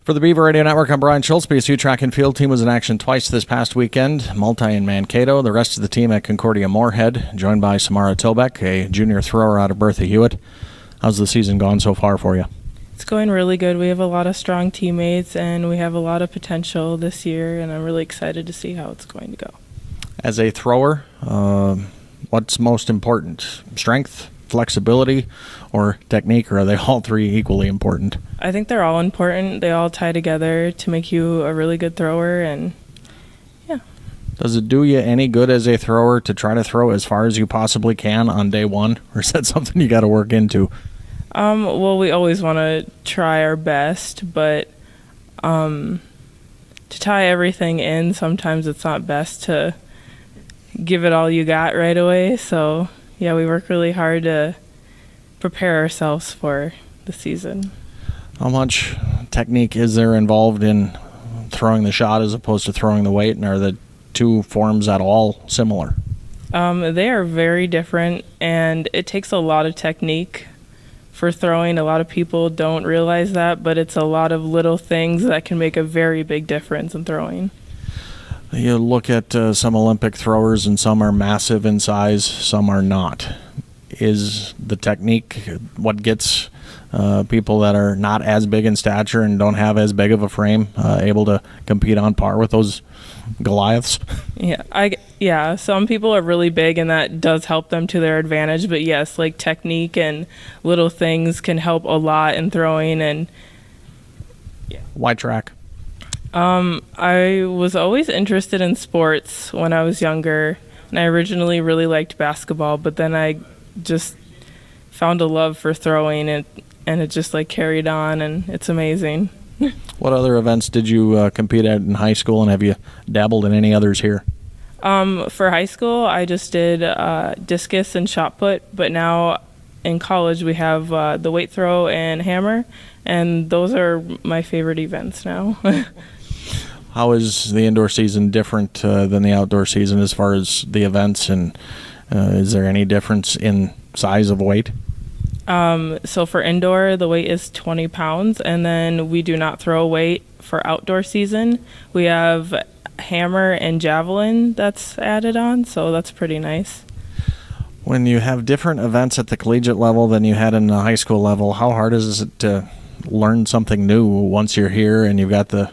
For the Beaver Radio Network, I'm Brian Schultz. BSU track and field team was in action twice this past weekend, multi in Mankato. The rest of the team at Concordia Moorhead, joined by Samara Tobeck, a junior thrower out of Bertha Hewitt. How's the season gone so far for you? It's going really good. We have a lot of strong teammates, and we have a lot of potential this year, and I'm really excited to see how it's going to go. As a thrower, what's most important? Strength, flexibility, or technique, or are they all three equally important? I think they're all important. They all tie together to make you a really good thrower, and yeah. Does it do you any good as a thrower to try to throw as far as you possibly can on day one, or is that something you got to work into? Well, we always want to try our best, but to tie everything in, sometimes it's not best to give it all you got right away. So, yeah, we work really hard to prepare ourselves for the season. How much technique is there involved in throwing the shot as opposed to throwing the weight, and are the two forms at all similar? They are very different, and it takes a lot of technique for throwing. A lot of people don't realize that, but it's a lot of little things that can make a very big difference in throwing. You look at some Olympic throwers, and some are massive in size, some are not. Is the technique what gets people that are not as big in stature and don't have as big of a frame able to compete on par with those Goliaths? Yeah, some people are really big, and that does help them to their advantage. But yes, like technique and little things can help a lot in throwing. And yeah. Why track? I was always interested in sports when I was younger, and I originally really liked basketball, but then I just found a love for throwing it, and it just like carried on, and it's amazing. What other events did you compete at in high school, and have you dabbled in any others here? For high school, I just did discus and shot put, but now in college we have the weight throw and hammer, and those are my favorite events now. How is the indoor season different than the outdoor season as far as the events, and is there any difference in size of weight? So for indoor, the weight is 20 pounds, and then we do not throw weight for outdoor season. We have hammer and javelin that's added on, so that's pretty nice. When you have different events at the collegiate level than you had in the high school level, how hard is it to learn something new once you're here and you've got the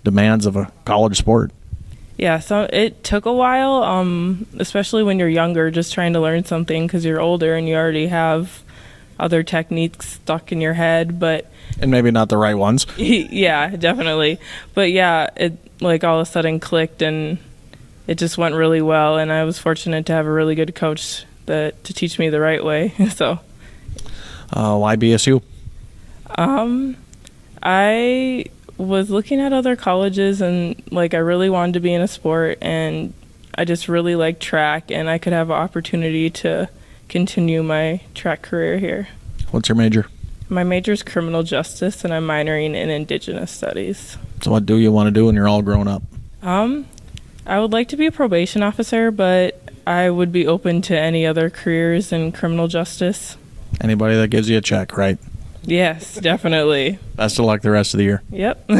demands of a college sport? Yeah, so it took a while, especially when you're younger, just trying to learn something because you're older and you already have other techniques stuck in your head, and maybe not the right ones. Yeah, definitely. But yeah, it like all of a sudden clicked, and it just went really well, and I was fortunate to have a really good coach to teach me the right way. So why BSU? I was looking at other colleges, and like I really wanted to be in a sport, and I just really liked track, and I could have an opportunity to continue my track career here. What's your major? My major is criminal justice, and I'm minoring in Indigenous studies. So what do you want to do when you're all grown up? I would like to be a probation officer, but I would be open to any other careers in criminal justice. Anybody that gives you a check, right? Yes, definitely. Best of luck the rest of the year. Yep.